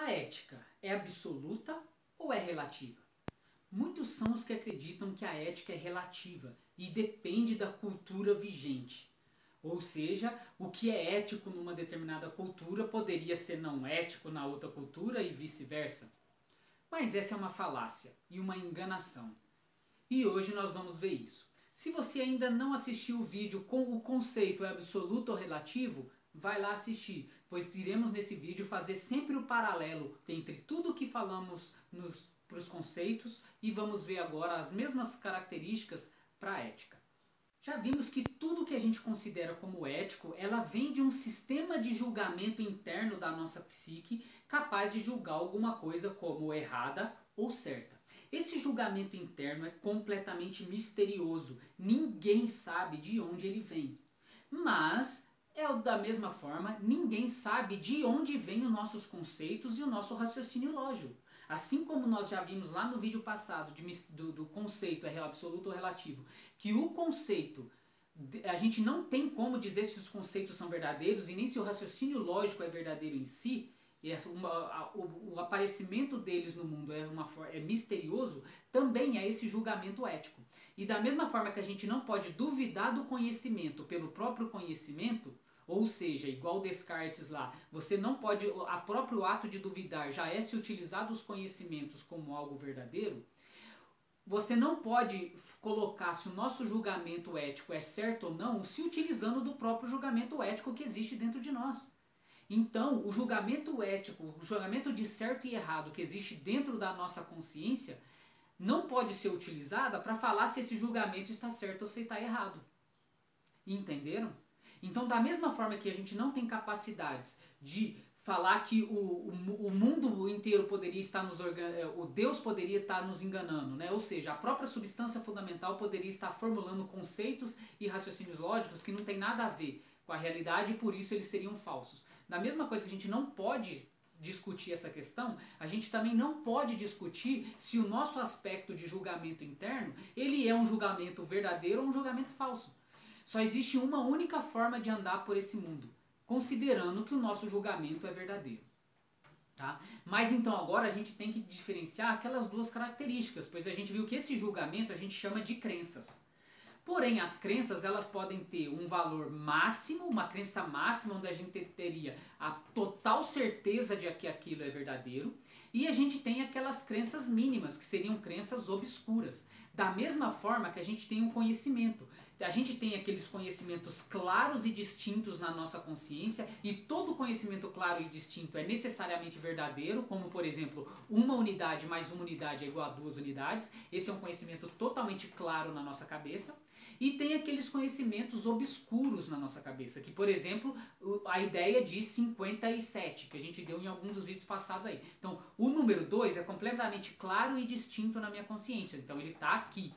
A ética é absoluta ou é relativa? Muitos são os que acreditam que a ética é relativa e depende da cultura vigente. Ou seja, o que é ético numa determinada cultura poderia ser não ético na outra cultura e vice-versa. Mas essa é uma falácia e uma enganação. E hoje nós vamos ver isso. Se você ainda não assistiu o vídeo com o conceito é absoluto ou relativo, vai lá assistir, pois iremos nesse vídeo fazer sempre o paralelo entre tudo o que falamos para os conceitos e vamos ver agora as mesmas características para a ética. Já vimos que tudo que a gente considera como ético, ela vem de um sistema de julgamento interno da nossa psique capaz de julgar alguma coisa como errada ou certa. Esse julgamento interno é completamente misterioso, ninguém sabe de onde ele vem. Mas, da mesma forma, ninguém sabe de onde vêm os nossos conceitos e o nosso raciocínio lógico. Assim como nós já vimos lá no vídeo passado do conceito é absoluto ou relativo, que o conceito, a gente não tem como dizer se os conceitos são verdadeiros e nem se o raciocínio lógico é verdadeiro em si, e o aparecimento deles no mundo é misterioso, também é esse julgamento ético. E da mesma forma que a gente não pode duvidar do conhecimento pelo próprio conhecimento, ou seja, igual Descartes lá, você não pode, a próprio ato de duvidar já é se utilizar dos conhecimentos como algo verdadeiro, você não pode colocar se o nosso julgamento ético é certo ou não se utilizando do próprio julgamento ético que existe dentro de nós. Então, o julgamento ético, o julgamento de certo e errado que existe dentro da nossa consciência, não pode ser utilizada para falar se esse julgamento está certo ou se está errado. Entenderam? Então, da mesma forma que a gente não tem capacidades de falar que o mundo inteiro poderia estar o Deus poderia estar nos enganando, né? Ou seja, a própria substância fundamental poderia estar formulando conceitos e raciocínios lógicos que não tem nada a ver com a realidade e por isso eles seriam falsos. Da mesma coisa que a gente não pode discutir essa questão, a gente também não pode discutir se o nosso aspecto de julgamento interno, ele é um julgamento verdadeiro ou um julgamento falso. Só existe uma única forma de andar por esse mundo, considerando que o nosso julgamento é verdadeiro. Tá? Mas então agora a gente tem que diferenciar aquelas duas características, pois a gente viu que esse julgamento a gente chama de crenças. Porém, as crenças elas podem ter um valor máximo, uma crença máxima onde a gente teria a total certeza de que aquilo é verdadeiro, e a gente tem aquelas crenças mínimas, que seriam crenças obscuras. Da mesma forma que a gente tem um conhecimento. A gente tem aqueles conhecimentos claros e distintos na nossa consciência, e todo conhecimento claro e distinto é necessariamente verdadeiro, como por exemplo, uma unidade mais uma unidade é igual a 2 unidades. Esse é um conhecimento totalmente claro na nossa cabeça. E tem aqueles conhecimentos obscuros na nossa cabeça, que por exemplo, a ideia de 57, que a gente deu em alguns dos vídeos passados aí. Então, o número 2 é completamente claro e distinto na minha consciência, então ele está aqui.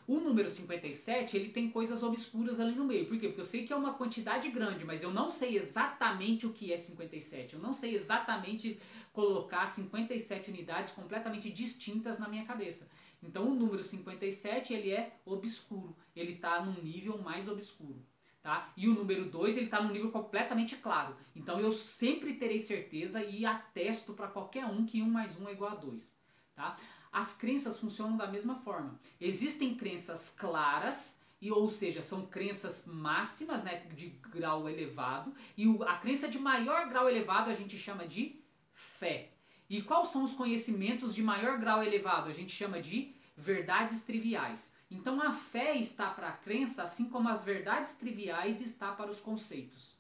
O número 57, ele tem coisas obscuras ali no meio. Por quê? Porque eu sei que é uma quantidade grande, mas eu não sei exatamente o que é 57. Eu não sei exatamente colocar 57 unidades completamente distintas na minha cabeça. Então o número 57, ele é obscuro. Ele está num nível mais obscuro. Tá? E o número 2, ele está num nível completamente claro. Então eu sempre terei certeza e atesto para qualquer um que 1 mais 1 é igual a 2. Tá? As crenças funcionam da mesma forma. Existem crenças claras, ou seja, são crenças máximas, né, de grau elevado, e a crença de maior grau elevado a gente chama de fé. E quais são os conhecimentos de maior grau elevado? A gente chama de verdades triviais. Então a fé está para a crença, assim como as verdades triviais está para os conceitos,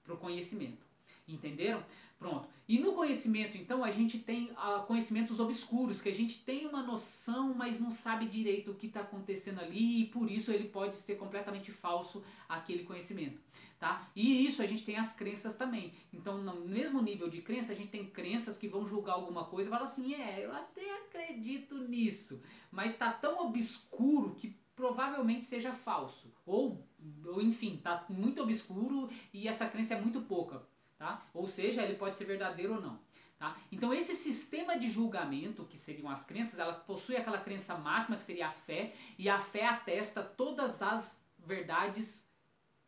para o conhecimento. Entenderam? Pronto. E no conhecimento, então, a gente tem conhecimentos obscuros, que a gente tem uma noção, mas não sabe direito o que está acontecendo ali, e por isso ele pode ser completamente falso, aquele conhecimento. Tá? E isso a gente tem as crenças também. Então, no mesmo nível de crença, a gente tem crenças que vão julgar alguma coisa e falam assim, eu até acredito nisso, mas está tão obscuro que provavelmente seja falso. Ou enfim, está muito obscuro e essa crença é muito pouca. Tá? Ou seja, ele pode ser verdadeiro ou não. Tá? Então esse sistema de julgamento, que seriam as crenças, ela possui aquela crença máxima, que seria a fé, e a fé atesta todas as verdades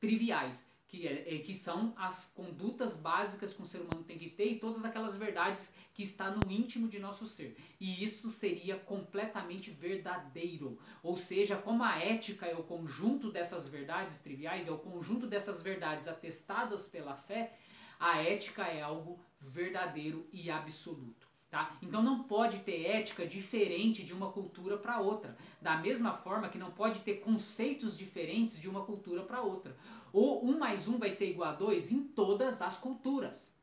triviais, que são as condutas básicas que um ser humano tem que ter e todas aquelas verdades que está no íntimo de nosso ser. E isso seria completamente verdadeiro. Ou seja, como a ética é o conjunto dessas verdades triviais, é o conjunto dessas verdades atestadas pela fé, a ética é algo verdadeiro e absoluto. Tá? Então não pode ter ética diferente de uma cultura para outra. Da mesma forma que não pode ter conceitos diferentes de uma cultura para outra. Ou 1 mais 1 vai ser igual a 2 em todas as culturas.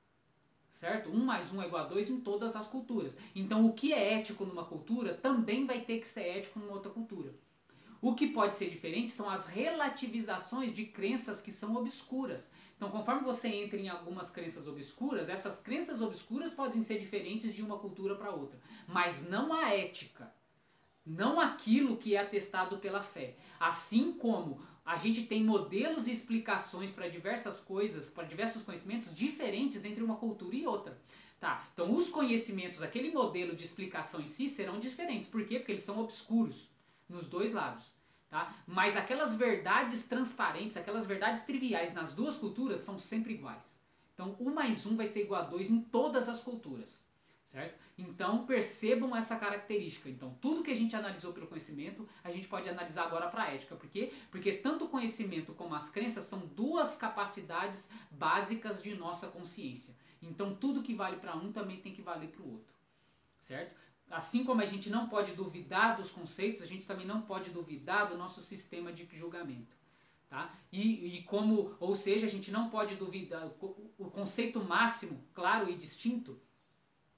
Certo? 1 mais 1 é igual a 2 em todas as culturas. Então o que é ético numa cultura também vai ter que ser ético numa outra cultura. O que pode ser diferente são as relativizações de crenças que são obscuras. Então, conforme você entra em algumas crenças obscuras, essas crenças obscuras podem ser diferentes de uma cultura para outra. Mas não a ética. Não aquilo que é atestado pela fé. Assim como a gente tem modelos e explicações para diversas coisas, para diversos conhecimentos diferentes entre uma cultura e outra. Tá? Então, os conhecimentos, aquele modelo de explicação em si serão diferentes. Por quê? Porque eles são obscuros nos dois lados. Tá? Mas aquelas verdades transparentes, aquelas verdades triviais nas duas culturas são sempre iguais. Então 1 mais 1 vai ser igual a 2 em todas as culturas. Certo? Então percebam essa característica. Então tudo que a gente analisou pelo conhecimento, a gente pode analisar agora para a ética. Por quê? Porque tanto o conhecimento como as crenças são duas capacidades básicas de nossa consciência. Então tudo que vale para um também tem que valer para o outro. Certo? Assim como a gente não pode duvidar dos conceitos, a gente também não pode duvidar do nosso sistema de julgamento. Tá? Ou seja, a gente não pode duvidar, o conceito máximo, claro e distinto,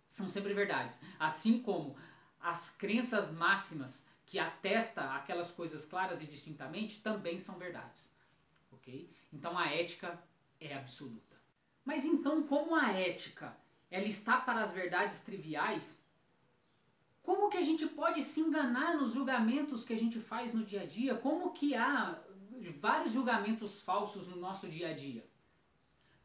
são sempre verdades. Assim como as crenças máximas que atestam aquelas coisas claras e distintamente também são verdades. Ok? Então a ética é absoluta. Mas então, como a ética ela está para as verdades triviais, como que a gente pode se enganar nos julgamentos que a gente faz no dia a dia? Como que há vários julgamentos falsos no nosso dia a dia?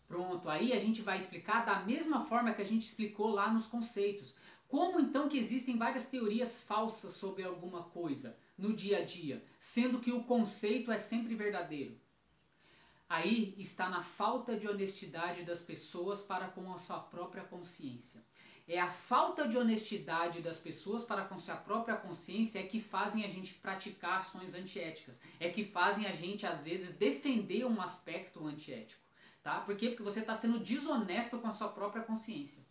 Pronto, aí a gente vai explicar da mesma forma que a gente explicou lá nos conceitos. Como então que existem várias teorias falsas sobre alguma coisa no dia a dia, sendo que o conceito é sempre verdadeiro? Aí está na falta de honestidade das pessoas para com a sua própria consciência. É a falta de honestidade das pessoas para com sua própria consciência é que fazem a gente praticar ações antiéticas. É que fazem a gente, às vezes, defender um aspecto antiético. Tá? Por quê? Porque você está sendo desonesto com a sua própria consciência.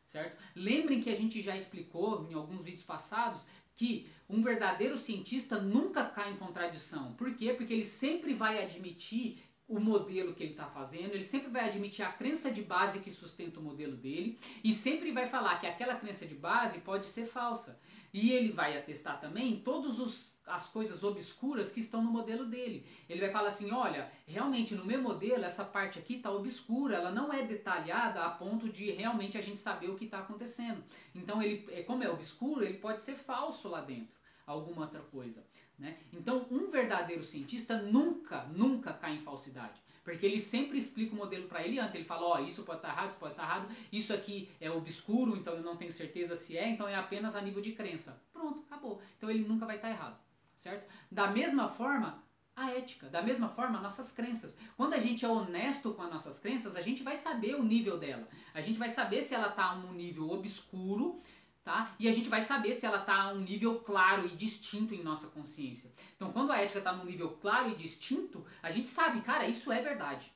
Certo? Lembrem que a gente já explicou em alguns vídeos passados que um verdadeiro cientista nunca cai em contradição. Por quê? Porque ele sempre vai admitir o modelo que ele está fazendo, ele sempre vai admitir a crença de base que sustenta o modelo dele e sempre vai falar que aquela crença de base pode ser falsa. E ele vai atestar também todas as coisas obscuras que estão no modelo dele. Ele vai falar assim, olha, realmente no meu modelo essa parte aqui está obscura, ela não é detalhada a ponto de realmente a gente saber o que está acontecendo. Então, como é obscuro, ele pode ser falso lá dentro, alguma outra coisa. Né? Então, um verdadeiro cientista nunca cai em falsidade. Porque ele sempre explica o modelo para ele antes. Ele fala, ó, isso pode estar errado, isso pode estar errado, isso aqui é obscuro, então eu não tenho certeza se é, então é apenas a nível de crença. Pronto, acabou. Então ele nunca vai estar errado, certo? Da mesma forma, a ética, da mesma forma, nossas crenças. Quando a gente é honesto com as nossas crenças, a gente vai saber o nível dela. A gente vai saber se ela está a um nível obscuro, tá? E a gente vai saber se ela está a um nível claro e distinto em nossa consciência. Então, quando a ética está num nível claro e distinto, a gente sabe, cara, isso é verdade.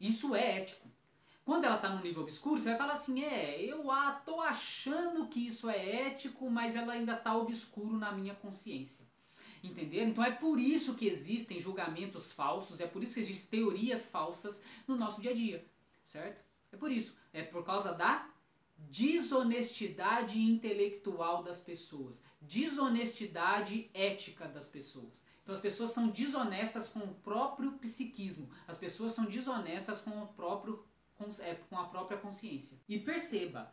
Isso é ético. Quando ela está num nível obscuro, você vai falar assim, eu tô achando que isso é ético, mas ela ainda está obscuro na minha consciência. Entenderam? Então é por isso que existem julgamentos falsos, é por isso que existem teorias falsas no nosso dia a dia, certo? É por isso. É por causa da desonestidade intelectual das pessoas, desonestidade ética das pessoas. Então as pessoas são desonestas com o próprio psiquismo, as pessoas são desonestas com a própria consciência. E perceba,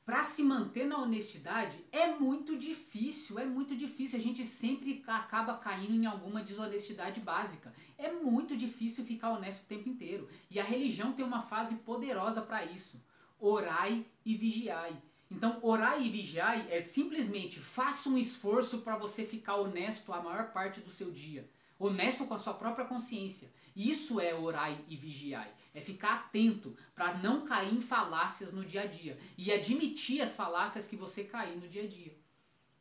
para se manter na honestidade é muito difícil, a gente sempre acaba caindo em alguma desonestidade básica. É muito difícil ficar honesto o tempo inteiro. E a religião tem uma fase poderosa para isso. Orai e vigiai. Então, orai e vigiai é simplesmente faça um esforço para você ficar honesto a maior parte do seu dia. Honesto com a sua própria consciência. Isso é orai e vigiai. É ficar atento para não cair em falácias no dia a dia. E admitir as falácias que você cair no dia a dia.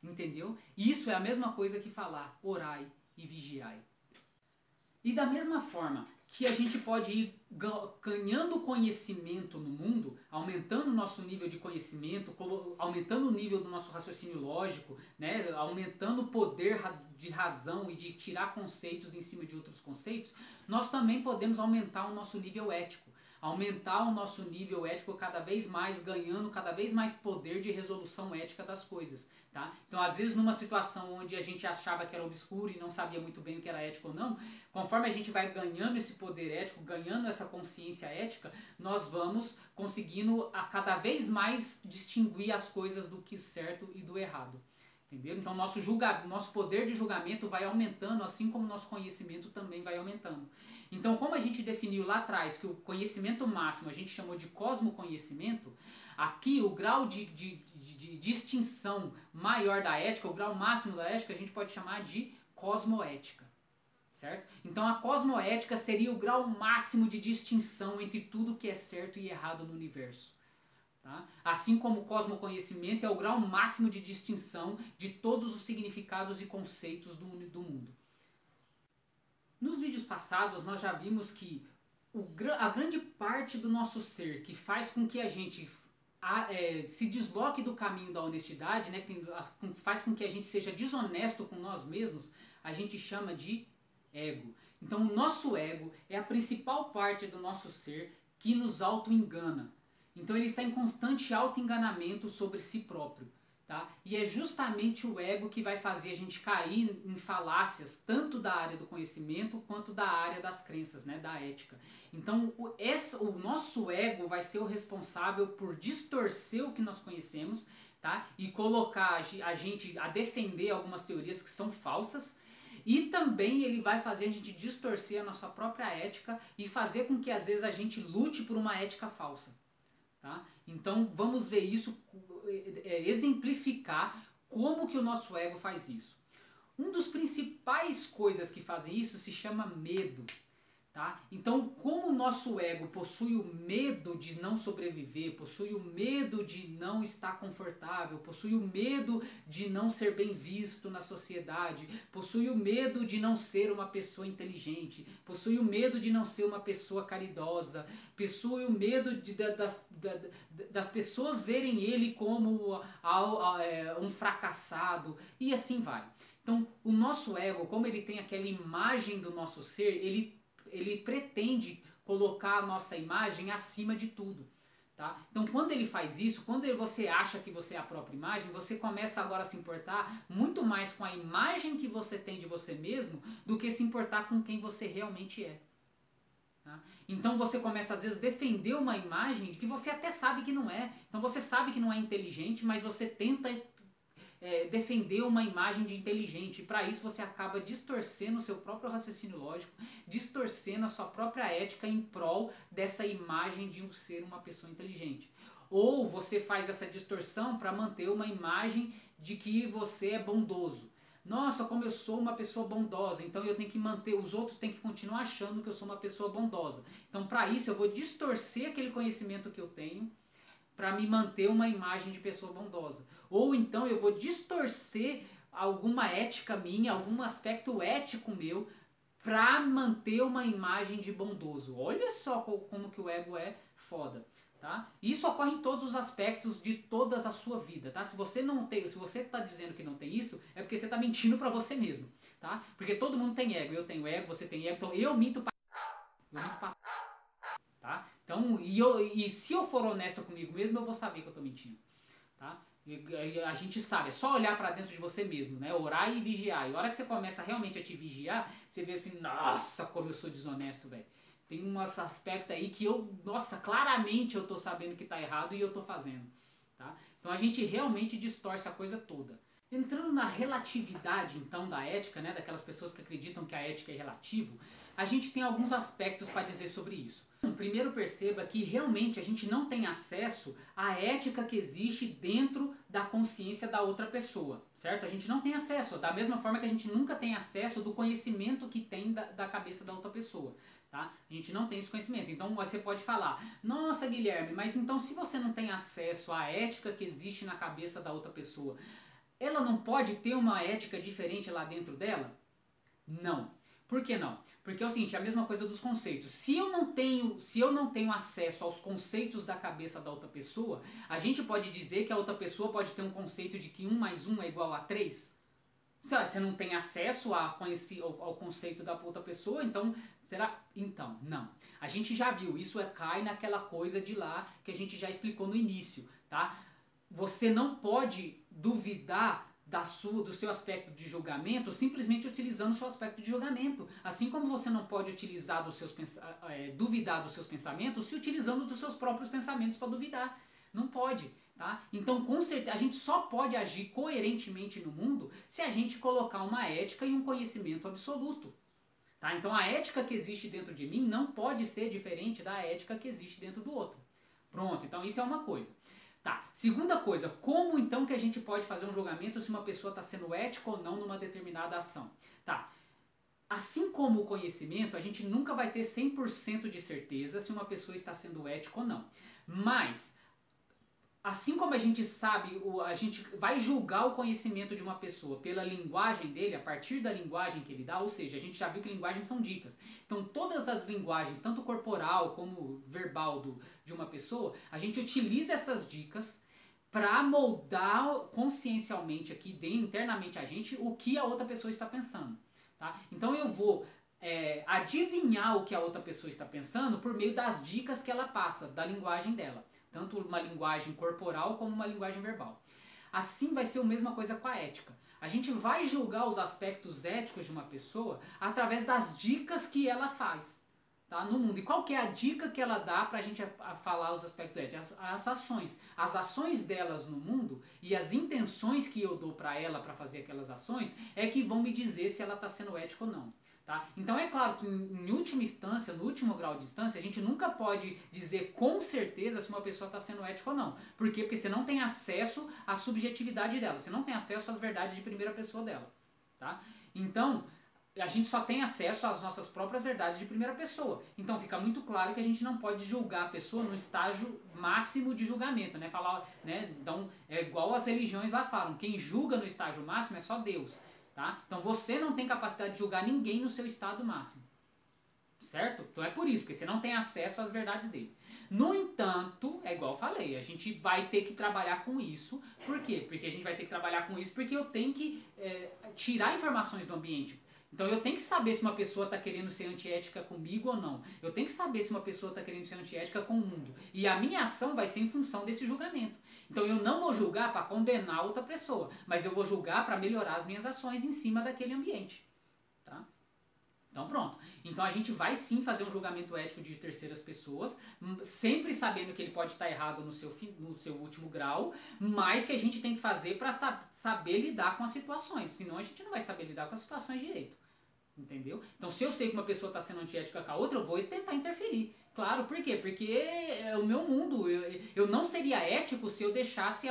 Entendeu? Isso é a mesma coisa que falar orai e vigiai. E da mesma forma que a gente pode ir ganhando conhecimento no mundo, aumentando o nosso nível de conhecimento, aumentando o nível do nosso raciocínio lógico, né, aumentando o poder de razão e de tirar conceitos em cima de outros conceitos, nós também podemos aumentar o nosso nível ético. Aumentar o nosso nível ético cada vez mais, ganhando cada vez mais poder de resolução ética das coisas. Tá? Então, às vezes, numa situação onde a gente achava que era obscuro e não sabia muito bem o que era ético ou não, conforme a gente vai ganhando esse poder ético, ganhando essa consciência ética, nós vamos conseguindo a cada vez mais distinguir as coisas do que certo e do errado. Entendeu? Então, nosso poder de julgamento vai aumentando, assim como nosso conhecimento também vai aumentando. Então, como a gente definiu lá atrás que o conhecimento máximo a gente chamou de cosmoconhecimento, aqui o grau de distinção maior da ética, o grau máximo da ética, a gente pode chamar de cosmoética. Certo? Então, a cosmoética seria o grau máximo de distinção entre tudo que é certo e errado no universo. Tá? Assim como o cosmoconhecimento é o grau máximo de distinção de todos os significados e conceitos do mundo. Nos vídeos passados nós já vimos que a grande parte do nosso ser que faz com que a gente se desloque do caminho da honestidade, né, que faz com que a gente seja desonesto com nós mesmos, a gente chama de ego. Então o nosso ego é a principal parte do nosso ser que nos auto-engana. Então ele está em constante auto-enganamento sobre si próprio. Tá? E é justamente o ego que vai fazer a gente cair em falácias, tanto da área do conhecimento quanto da área das crenças, né? Da ética. Então o nosso ego vai ser o responsável por distorcer o que nós conhecemos, tá? E colocar a gente a defender algumas teorias que são falsas. E também ele vai fazer a gente distorcer a nossa própria ética e fazer com que às vezes a gente lute por uma ética falsa. Tá? Então vamos ver isso, exemplificar como que o nosso ego faz isso. Um dos principais coisas que fazem isso se chama medo. Tá? Então, como o nosso ego possui o medo de não sobreviver, possui o medo de não estar confortável, possui o medo de não ser bem visto na sociedade, possui o medo de não ser uma pessoa inteligente, possui o medo de não ser uma pessoa caridosa, possui o medo das pessoas verem ele como um fracassado, e assim vai. Então, o nosso ego, como ele tem aquela imagem do nosso ser, ele pretende colocar a nossa imagem acima de tudo. Tá? Então, quando ele faz isso, quando você acha que você é a própria imagem, você começa agora a se importar muito mais com a imagem que você tem de você mesmo do que se importar com quem você realmente é. Tá? Então, você começa às vezes a defender uma imagem que você até sabe que não é. Então, você sabe que não é inteligente, mas você tenta defender uma imagem de inteligente. Para isso você acaba distorcendo o seu próprio raciocínio lógico, distorcendo a sua própria ética em prol dessa imagem de ser uma pessoa inteligente. Ou você faz essa distorção para manter uma imagem de que você é bondoso. Nossa, como eu sou uma pessoa bondosa, então eu tenho que manter, os outros têm que continuar achando que eu sou uma pessoa bondosa. Então, para isso eu vou distorcer aquele conhecimento que eu tenho para me manter uma imagem de pessoa bondosa. Ou então eu vou distorcer alguma ética minha, algum aspecto ético meu, para manter uma imagem de bondoso. Olha só como que o ego é foda. Tá? Isso ocorre em todos os aspectos de toda a sua vida. Tá? Se você não tem, se você está dizendo que não tem isso, é porque você está mentindo para você mesmo. Tá? Porque todo mundo tem ego. Eu tenho ego, você tem ego, então eu minto para. Tá? Então, e se eu for honesto comigo mesmo, eu vou saber que eu estou mentindo. Tá? E a gente sabe, é só olhar para dentro de você mesmo, né? Orar e vigiar. E a hora que você começa realmente a te vigiar, você vê assim, nossa, como eu sou desonesto, velho. Tem um aspecto aí que nossa, claramente eu tô sabendo que tá errado e eu tô fazendo. Tá? Então a gente realmente distorce a coisa toda. Entrando na relatividade, então, da ética, né? Daquelas pessoas que acreditam que a ética é relativo, a gente tem alguns aspectos para dizer sobre isso. Primeiro, perceba que realmente a gente não tem acesso à ética que existe dentro da consciência da outra pessoa, certo? A gente não tem acesso, da mesma forma que a gente nunca tem acesso do conhecimento que tem da cabeça da outra pessoa, Tá? A gente não tem esse conhecimento. Então você pode falar, nossa Guilherme, mas então se você não tem acesso à ética que existe na cabeça da outra pessoa, ela não pode ter uma ética diferente lá dentro dela? Não. Por que não? Porque é o seguinte, é a mesma coisa dos conceitos. Se eu não tenho acesso aos conceitos da cabeça da outra pessoa, a gente pode dizer que a outra pessoa pode ter um conceito de que 1 mais 1 é igual a 3? Se você não tem acesso ao conceito da outra pessoa, então, será? Então, não. A gente já viu, isso cai naquela coisa de lá que a gente já explicou no início, tá? Você não pode duvidar do seu aspecto de julgamento simplesmente utilizando o seu aspecto de julgamento. Assim como você não pode utilizar duvidar dos seus pensamentos se utilizando dos seus próprios pensamentos para duvidar. Não pode. Tá? Então, com certeza, a gente só pode agir coerentemente no mundo se a gente colocar uma ética e um conhecimento absoluto. Tá? Então, a ética que existe dentro de mim não pode ser diferente da ética que existe dentro do outro. Pronto, então isso é uma coisa. Tá. Segunda coisa, como então que a gente pode fazer um julgamento se uma pessoa está sendo ética ou não numa determinada ação? Tá. Assim como o conhecimento, a gente nunca vai ter 100% de certeza se uma pessoa está sendo ética ou não. Mas assim como a gente sabe, a gente vai julgar o conhecimento de uma pessoa pela linguagem dele, a partir da linguagem que ele dá, ou seja, a gente já viu que linguagens são dicas. Então todas as linguagens, tanto corporal como verbal de uma pessoa, a gente utiliza essas dicas para moldar consciencialmente aqui, internamente a gente, o que a outra pessoa está pensando. Tá? Então eu vou adivinhar o que a outra pessoa está pensando por meio das dicas que ela passa, da linguagem dela. Tanto uma linguagem corporal como uma linguagem verbal. Assim vai ser a mesma coisa com a ética. A gente vai julgar os aspectos éticos de uma pessoa através das dicas que ela faz, tá, no mundo. E qual que é a dica que ela dá pra gente falar os aspectos éticos? As ações. As ações delas no mundo e as intenções que eu dou pra ela pra fazer aquelas ações é que vão me dizer se ela tá sendo ética ou não. Tá? Então é claro que em última instância, no último grau de instância, a gente nunca pode dizer com certeza se uma pessoa está sendo ética ou não. Por quê? Porque você não tem acesso à subjetividade dela, você não tem acesso às verdades de primeira pessoa dela. Tá? Então, a gente só tem acesso às nossas próprias verdades de primeira pessoa. Então fica muito claro que a gente não pode julgar a pessoa no estágio máximo de julgamento. Né? Falar, né? Então é igual as religiões lá falam, quem julga no estágio máximo é só Deus. Tá? Então você não tem capacidade de julgar ninguém no seu estado máximo. Certo? Então é por isso, porque você não tem acesso às verdades dele. No entanto, é igual eu falei, a gente vai ter que trabalhar com isso. Por quê? Porque a gente vai ter que trabalhar com isso porque eu tenho que tirar informações do ambiente. Então eu tenho que saber se uma pessoa está querendo ser antiética comigo ou não. Eu tenho que saber se uma pessoa está querendo ser antiética com o mundo. E a minha ação vai ser em função desse julgamento. Então eu não vou julgar para condenar outra pessoa, mas eu vou julgar para melhorar as minhas ações em cima daquele ambiente. Tá? Então pronto. Então a gente vai sim fazer um julgamento ético de terceiras pessoas, sempre sabendo que ele pode estar errado no seu último grau, mas que a gente tem que fazer para saber lidar com as situações. Senão a gente não vai saber lidar com as situações direito. Entendeu? Então se eu sei que uma pessoa está sendo antiética com a outra, eu vou tentar interferir. Claro, por quê? Porque é o meu mundo. Eu não seria ético se eu deixasse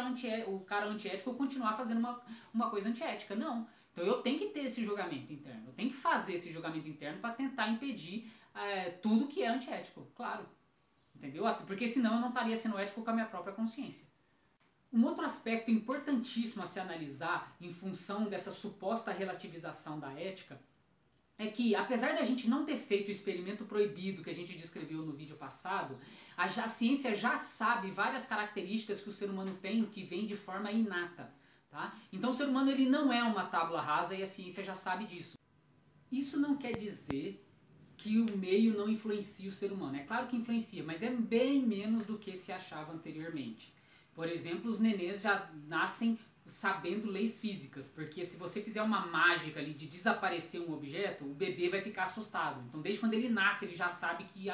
o cara antiético continuar fazendo uma coisa antiética. Não. Então eu tenho que ter esse julgamento interno. Eu tenho que fazer esse julgamento interno para tentar impedir tudo que é antiético. Claro. Entendeu? Porque senão eu não estaria sendo ético com a minha própria consciência. Um outro aspecto importantíssimo a se analisar em função dessa suposta relativização da ética é que, apesar da gente não ter feito o experimento proibido que a gente descreveu no vídeo passado, a ciência já sabe várias características que o ser humano tem que vem de forma inata. Tá? Então o ser humano ele não é uma tábua rasa e a ciência já sabe disso. Isso não quer dizer que o meio não influencia o ser humano. É claro que influencia, mas é bem menos do que se achava anteriormente. Por exemplo, os nenês já nascem sabendo leis físicas, porque se você fizer uma mágica ali de desaparecer um objeto, o bebê vai ficar assustado. Então desde quando ele nasce ele já sabe que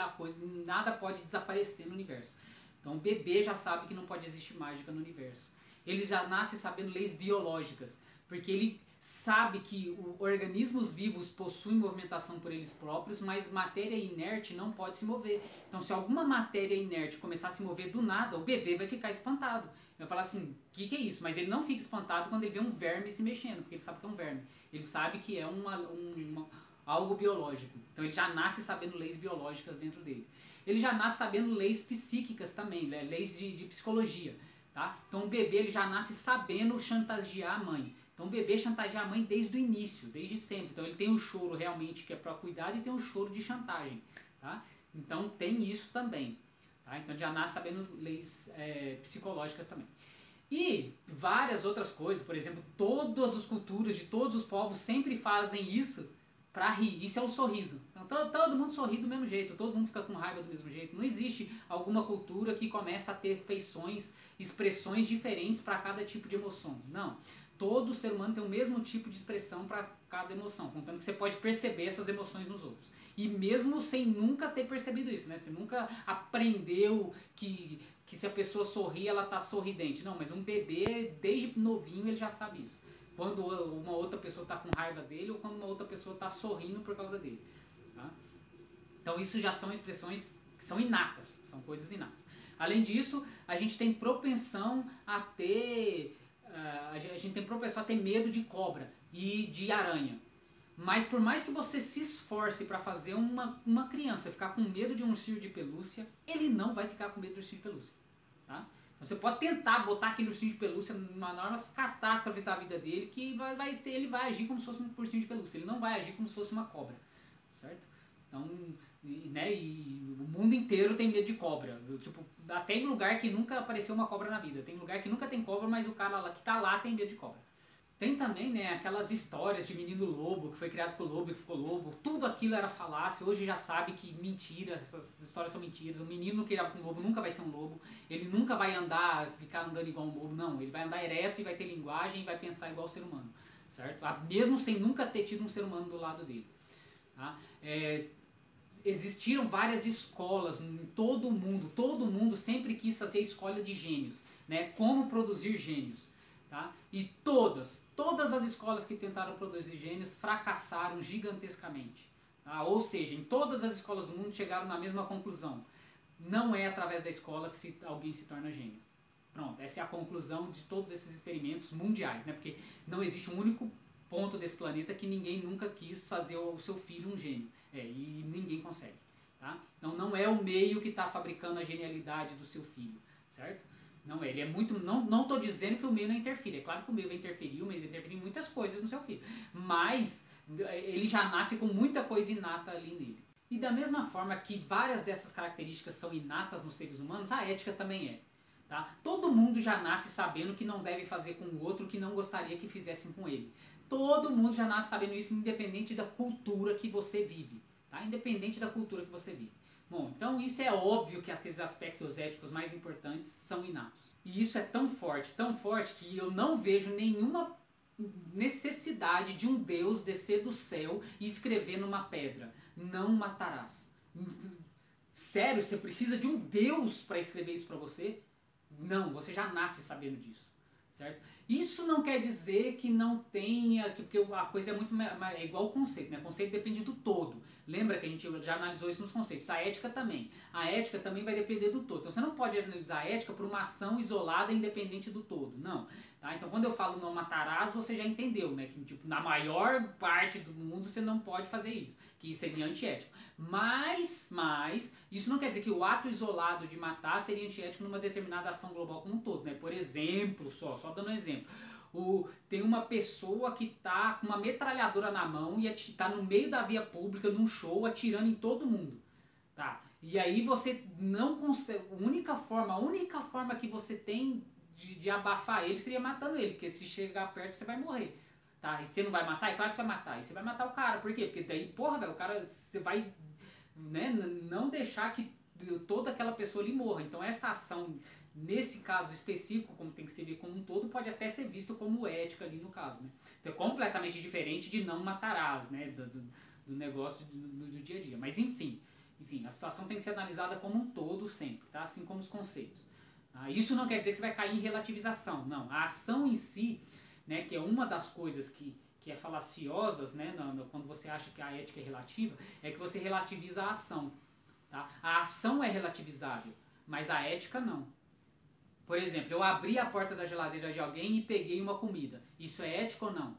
nada pode desaparecer no universo. Então o bebê já sabe que não pode existir mágica no universo. Ele já nasce sabendo leis biológicas, porque ele sabe que organismos vivos possuem movimentação por eles próprios, mas matéria inerte não pode se mover. Então se alguma matéria inerte começar a se mover do nada, o bebê vai ficar espantado. Vai falar assim, o que é isso? Mas ele não fica espantado quando ele vê um verme se mexendo, porque ele sabe que é um verme. Ele sabe que é algo biológico. Então ele já nasce sabendo leis biológicas dentro dele. Ele já nasce sabendo leis psíquicas também, né? Leis de psicologia. Tá? Então o bebê ele já nasce sabendo chantagear a mãe. Então o bebê chantageia a mãe desde o início, desde sempre. Então ele tem o choro realmente que é para cuidado e tem o choro de chantagem. Tá? Então tem isso também. Tá? Então já nasce sabendo leis psicológicas também. E várias outras coisas, por exemplo, todas as culturas de todos os povos sempre fazem isso para rir. Isso é o sorriso. Então todo mundo sorri do mesmo jeito, todo mundo fica com raiva do mesmo jeito. Não existe alguma cultura que começa a ter feições, expressões diferentes para cada tipo de emoção. Não. Todo ser humano tem o mesmo tipo de expressão para cada emoção, contanto que você pode perceber essas emoções nos outros. E mesmo sem nunca ter percebido isso, né? Você nunca aprendeu que se a pessoa sorri, ela tá sorridente. Não, mas um bebê, desde novinho, ele já sabe isso. Quando uma outra pessoa está com raiva dele ou quando uma outra pessoa está sorrindo por causa dele. Tá? Então isso já são expressões que são inatas, são coisas inatas. Além disso, a gente tem propensão a ter... a gente tem propensão a ter medo de cobra e de aranha. Mas por mais que você se esforce para fazer uma criança ficar com medo de um ursinho de pelúcia, ele não vai ficar com medo do ursinho de pelúcia. Tá? Você pode tentar botar aquele ursinho de pelúcia numa enorme catástrofe da vida dele, que ele vai agir como se fosse um ursinho de pelúcia, ele não vai agir como se fosse uma cobra, certo? Então, e o mundo inteiro tem medo de cobra, tipo, até em lugar que nunca apareceu uma cobra na vida, tem lugar que nunca tem cobra, mas o cara lá que tá lá tem medo de cobra. Tem também, né, aquelas histórias de menino lobo, que foi criado com lobo e que ficou lobo. Tudo aquilo era falácia. Hoje já sabe que mentira, essas histórias são mentiras. O menino criado com lobo nunca vai ser um lobo. Ele nunca vai ficar andando igual um lobo. Não, ele vai andar ereto e vai ter linguagem e vai pensar igual o ser humano. Certo? Mesmo sem nunca ter tido um ser humano do lado dele. Tá? Existiram várias escolas em todo o mundo. Todo mundo sempre quis fazer escola de gênios. Né? Como produzir gênios. Tá? E todas as escolas que tentaram produzir gênios fracassaram gigantescamente. Tá? Ou seja, em todas as escolas do mundo chegaram na mesma conclusão. Não é através da escola que alguém se torna gênio. Pronto, essa é a conclusão de todos esses experimentos mundiais, né? Porque não existe um único ponto desse planeta que ninguém nunca quis fazer o seu filho um gênio. E ninguém consegue. Tá? Então não é o meio que está fabricando a genialidade do seu filho, certo? Não, ele é muito. Não estou dizendo que o meio não interfere. É claro que o meio vai interferir, o meio vai interferir em muitas coisas no seu filho. Mas ele já nasce com muita coisa inata ali nele. E da mesma forma que várias dessas características são inatas nos seres humanos, a ética também é. Tá? Todo mundo já nasce sabendo que não deve fazer com o outro que não gostaria que fizessem com ele. Todo mundo já nasce sabendo isso, independente da cultura que você vive. Tá? Independente da cultura que você vive. Bom, então isso é óbvio que aqueles aspectos éticos mais importantes são inatos. E isso é tão forte que eu não vejo nenhuma necessidade de um Deus descer do céu e escrever numa pedra: não matarás. Sério, você precisa de um Deus para escrever isso para você? Não, você já nasce sabendo disso. Certo? Isso não quer dizer que não tenha, porque a coisa é muito é igual o conceito, né? O conceito depende do todo. Lembra que a gente já analisou isso nos conceitos. A ética também. A ética também vai depender do todo. Então você não pode analisar a ética por uma ação isolada independente do todo. Não. Tá? Então quando eu falo não matarás, você já entendeu, né? Que tipo, na maior parte do mundo você não pode fazer isso. Que seria antiético. Mas isso não quer dizer que o ato isolado de matar seria antiético numa determinada ação global como um todo, né? Por exemplo, só dando um exemplo, tem uma pessoa que tá com uma metralhadora na mão e tá no meio da via pública, num show, atirando em todo mundo, tá? E aí você não consegue, a única forma que você tem de abafar ele seria matando ele, porque se chegar perto você vai morrer. Tá, e você não vai matar? É claro que você vai matar. E você vai matar o cara. Por quê? Porque daí, porra, velho, o cara, você vai, né, não deixar que toda aquela pessoa ali morra. Então essa ação, nesse caso específico, como tem que ser visto como um todo, pode até ser visto como ética ali no caso, né? Então é completamente diferente de não matarás, né, do negócio do dia a dia. Mas enfim, a situação tem que ser analisada como um todo sempre, tá? Assim como os conceitos. Tá? Isso não quer dizer que você vai cair em relativização. Não, a ação em si, né, que é uma das coisas que é falaciosas, né, quando você acha que a ética é relativa, é que você relativiza a ação. Tá? A ação é relativizável, mas a ética não. Por exemplo, eu abri a porta da geladeira de alguém e peguei uma comida. Isso é ético ou não?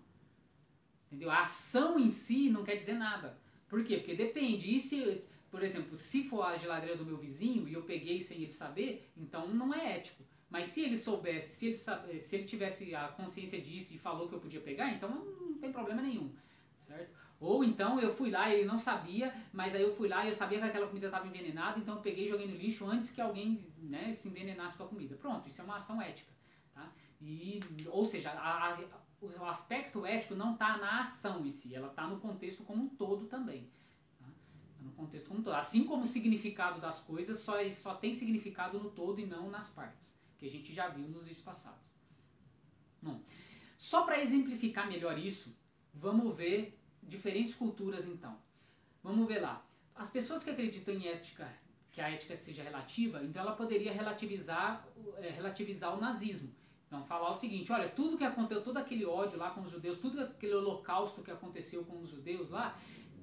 Entendeu? A ação em si não quer dizer nada. Por quê? Porque depende. E se, por exemplo, se for a geladeira do meu vizinho e eu peguei sem ele saber, então não é ético. Mas se ele soubesse, se ele tivesse a consciência disso e falou que eu podia pegar, então não tem problema nenhum, certo? Ou então eu fui lá e ele não sabia, mas aí eu fui lá e eu sabia que aquela comida estava envenenada, então eu peguei e joguei no lixo antes que alguém, né, se envenenasse com a comida. Pronto, isso é uma ação ética, tá? Ou seja, o aspecto ético não está na ação em si, ela está no contexto como um todo também. Tá? No contexto como um todo. Assim como o significado das coisas só tem significado no todo e não nas partes, que a gente já viu nos vídeos passados. Bom, só para exemplificar melhor isso, vamos ver diferentes culturas então. Vamos ver lá. As pessoas que acreditam em ética, que a ética seja relativa, então ela poderia relativizar o nazismo. Então falar o seguinte, olha, tudo que aconteceu, todo aquele ódio lá com os judeus, tudo aquele holocausto que aconteceu com os judeus lá,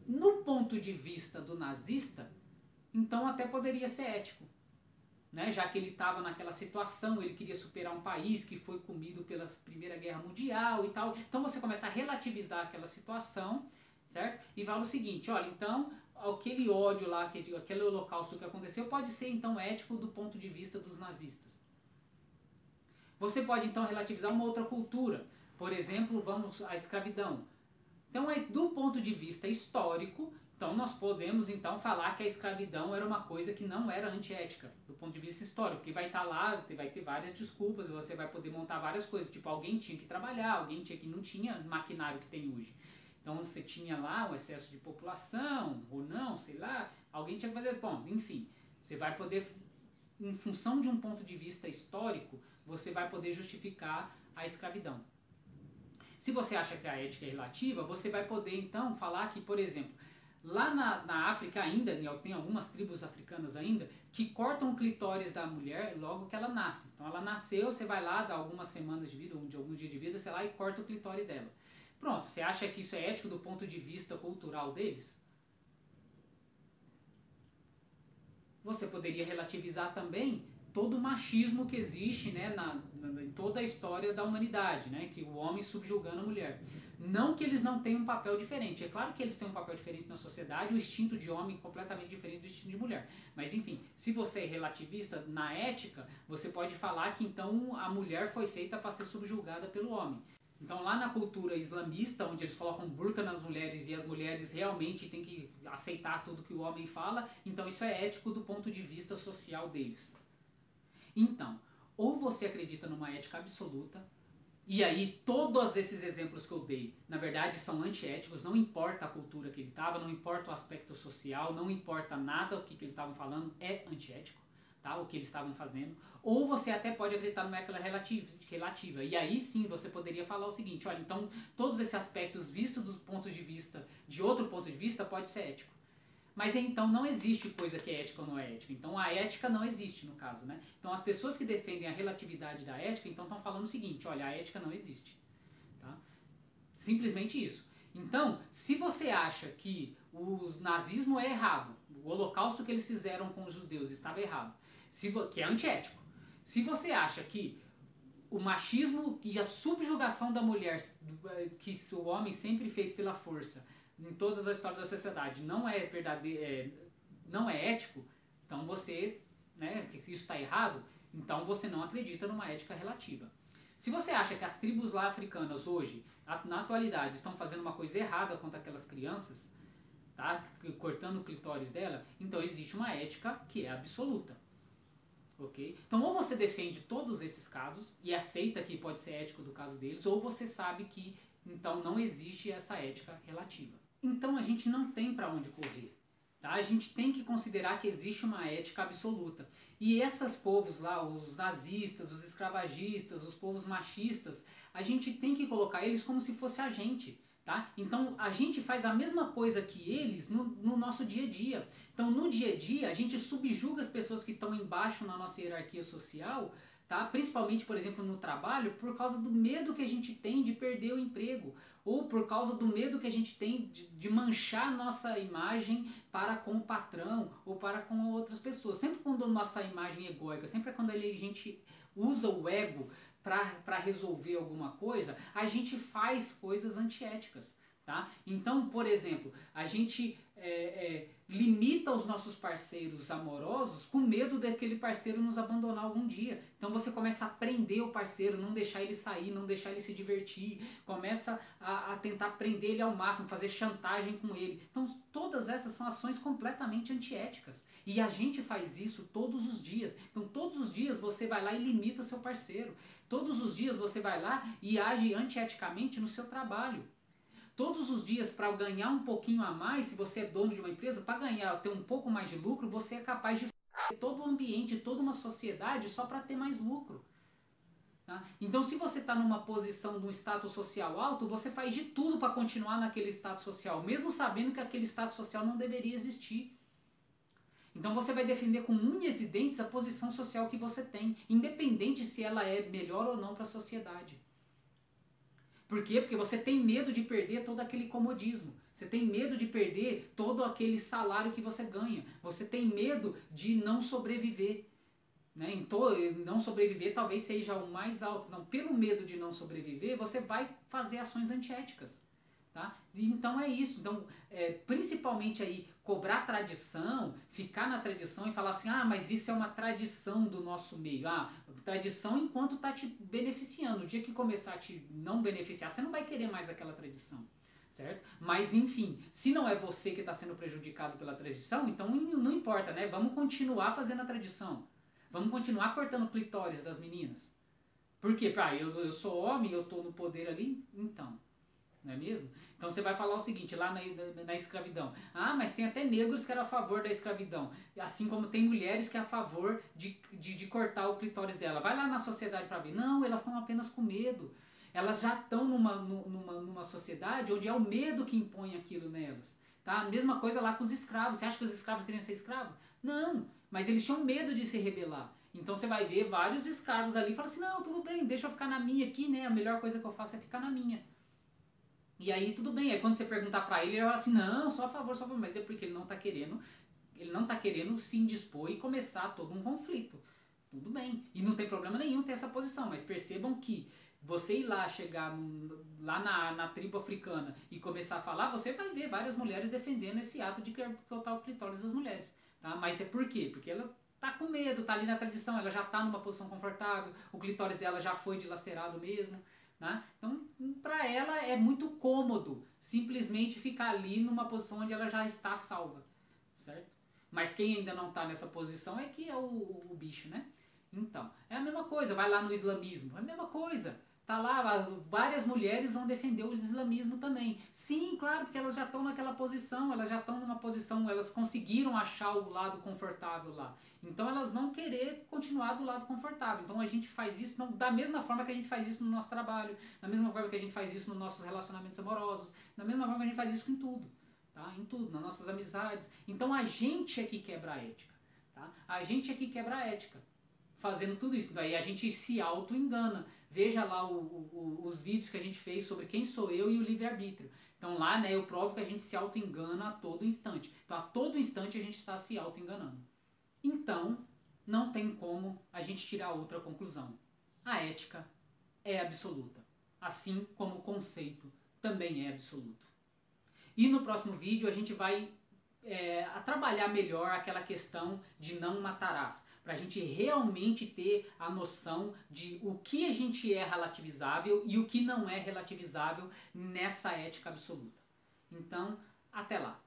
no ponto de vista do nazista, então até poderia ser ético. Né? Já que ele estava naquela situação, ele queria superar um país que foi comido pela Primeira Guerra Mundial e tal. Então você começa a relativizar aquela situação, certo? E fala o seguinte, olha, então aquele ódio lá, aquele holocausto que aconteceu pode ser então ético do ponto de vista dos nazistas. Você pode então relativizar uma outra cultura, por exemplo, vamos à escravidão. Então, do ponto de vista histórico, então nós podemos então falar que a escravidão era uma coisa que não era antiética, do ponto de vista histórico, porque vai estar lá, vai ter várias desculpas, você vai poder montar várias coisas, tipo alguém tinha que trabalhar, alguém tinha que não tinha maquinário que tem hoje. Então você tinha lá um excesso de população, ou não, sei lá, alguém tinha que fazer, bom, enfim, você vai poder, em função de um ponto de vista histórico, você vai poder justificar a escravidão. Se você acha que a ética é relativa, você vai poder então falar que, por exemplo, lá na África ainda, tem algumas tribos africanas ainda, que cortam o clitóris da mulher logo que ela nasce. Então ela nasceu, você vai lá, dá algumas semanas de vida, ou de algum dia de vida, você vai lá e corta o clitóris dela. Pronto, você acha que isso é ético do ponto de vista cultural deles? Você poderia relativizar também todo o machismo que existe, né, em toda a história da humanidade, né, que o homem subjugando a mulher. Não que eles não tenham um papel diferente, é claro que eles têm um papel diferente na sociedade, o instinto de homem é completamente diferente do instinto de mulher. Mas enfim, se você é relativista na ética, você pode falar que então a mulher foi feita para ser subjugada pelo homem. Então lá na cultura islamista, onde eles colocam burca nas mulheres e as mulheres realmente têm que aceitar tudo que o homem fala, então isso é ético do ponto de vista social deles. Então, ou você acredita numa ética absoluta, e aí todos esses exemplos que eu dei, na verdade são antiéticos, não importa a cultura que ele estava, não importa o aspecto social, não importa nada o que eles estavam falando, é antiético, tá? O que eles estavam fazendo. Ou você até pode acreditar numa ética relativa, e aí sim você poderia falar o seguinte, olha, então todos esses aspectos vistos do ponto de vista, de outro ponto de vista, pode ser ético. Mas então não existe coisa que é ética ou não é ética. Então a ética não existe no caso, né? Então as pessoas que defendem a relatividade da ética, então estão falando o seguinte, olha, a ética não existe. Tá? Simplesmente isso. Então, se você acha que o nazismo é errado, o holocausto que eles fizeram com os judeus estava errado, que é antiético. Se você acha que o machismo e a subjugação da mulher, que o homem sempre fez pela força, em todas as histórias da sociedade, não é verdadeiro, não é ético, então você, né, que isso está errado, então você não acredita numa ética relativa. Se você acha que as tribos lá africanas hoje, na atualidade, estão fazendo uma coisa errada contra aquelas crianças, tá, cortando o clitóris dela, então existe uma ética que é absoluta. Okay? Então ou você defende todos esses casos e aceita que pode ser ético do caso deles, ou você sabe que então não existe essa ética relativa. Então a gente não tem para onde correr. Tá? A gente tem que considerar que existe uma ética absoluta. E esses povos lá, os nazistas, os escravagistas, os povos machistas, a gente tem que colocar eles como se fosse a gente. Tá? Então a gente faz a mesma coisa que eles no nosso dia a dia. Então no dia a dia a gente subjuga as pessoas que estão embaixo na nossa hierarquia social, tá? Principalmente, por exemplo, no trabalho, por causa do medo que a gente tem de perder o emprego, ou por causa do medo que a gente tem de manchar nossa imagem para com o patrão ou para com outras pessoas. Sempre quando a nossa imagem é egóica, sempre quando a gente usa o ego para resolver alguma coisa, a gente faz coisas antiéticas. Tá? Então, por exemplo, a gente limita os nossos parceiros amorosos com medo daquele parceiro nos abandonar algum dia. Então você começa a prender o parceiro, não deixar ele sair, não deixar ele se divertir, começa a tentar prender ele ao máximo, fazer chantagem com ele. Então todas essas são ações completamente antiéticas. E a gente faz isso todos os dias. Então todos os dias você vai lá e limita seu parceiro. Todos os dias você vai lá e age antieticamente no seu trabalho. Todos os dias, para ganhar um pouquinho a mais, se você é dono de uma empresa, para ganhar, ter um pouco mais de lucro, você é capaz de fazer todo o ambiente, toda uma sociedade só para ter mais lucro. Tá? Então, se você está numa posição de um status social alto, você faz de tudo para continuar naquele status social, mesmo sabendo que aquele status social não deveria existir. Então você vai defender com unhas e dentes a posição social que você tem, independente se ela é melhor ou não para a sociedade. Por quê? Porque você tem medo de perder todo aquele comodismo. Você tem medo de perder todo aquele salário que você ganha. Você tem medo de não sobreviver. Né? Então, não sobreviver talvez seja o mais alto. Não, pelo medo de não sobreviver, você vai fazer ações antiéticas. Tá? Então é isso. Então, principalmente aí, cobrar tradição, ficar na tradição e falar assim, ah, mas isso é uma tradição do nosso meio. Ah, tradição enquanto está te beneficiando. O dia que começar a te não beneficiar, você não vai querer mais aquela tradição. Certo? Mas enfim, se não é você que está sendo prejudicado pela tradição, então não importa, né? Vamos continuar fazendo a tradição. Vamos continuar cortando o clitóris das meninas. Por quê? Ah, eu sou homem, eu estou no poder ali, então... Não é mesmo? Então você vai falar o seguinte, lá na escravidão. Ah, mas tem até negros que eram a favor da escravidão. Assim como tem mulheres que é a favor de cortar o clitóris dela. Vai lá na sociedade para ver. Não, elas estão apenas com medo. Elas já estão numa sociedade onde é o medo que impõe aquilo nelas. Tá? Mesma coisa lá com os escravos. Você acha que os escravos queriam ser escravos? Não, mas eles tinham medo de se rebelar. Então você vai ver vários escravos ali e fala assim, não, tudo bem, deixa eu ficar na minha aqui, né? A melhor coisa que eu faço é ficar na minha. E aí tudo bem, aí quando você perguntar pra ele, ele vai falar assim, não, só a favor, mas é porque ele não tá querendo se indispor e começar todo um conflito. Tudo bem, e não tem problema nenhum ter essa posição, mas percebam que você ir lá, chegar lá na tribo africana e começar a falar, você vai ver várias mulheres defendendo esse ato de cortar o clitóris das mulheres. Tá? Mas é por quê? Porque ela tá com medo, tá ali na tradição, ela já tá numa posição confortável, o clitóris dela já foi dilacerado mesmo. Né? Então, para ela é muito cômodo simplesmente ficar ali numa posição onde ela já está salva, certo? Mas quem ainda não está nessa posição é que é o bicho, né? Então, é a mesma coisa, vai lá no islamismo, é a mesma coisa. Tá lá, várias mulheres vão defender o islamismo também. Sim, claro, porque elas já estão naquela posição, elas já estão numa posição, elas conseguiram achar o lado confortável lá. Então elas vão querer continuar do lado confortável. Então a gente faz isso da mesma forma que a gente faz isso no nosso trabalho, da mesma forma que a gente faz isso nos nossos relacionamentos amorosos, da mesma forma que a gente faz isso em tudo. Tá? Em tudo, nas nossas amizades. Então a gente é que quebra a ética. Tá? A gente é que quebra a ética. Fazendo tudo isso. Daí a gente se auto-engana. Veja lá os vídeos que a gente fez sobre quem sou eu e o livre-arbítrio. Então lá, né, eu provo que a gente se auto-engana a todo instante. Então a todo instante a gente está se auto-enganando. Então, não tem como a gente tirar outra conclusão. A ética é absoluta. Assim como o conceito também é absoluto. E no próximo vídeo a gente vai trabalhar melhor aquela questão de não matarás, para a gente realmente ter a noção de o que a gente é relativizável e o que não é relativizável nessa ética absoluta. Então, até lá!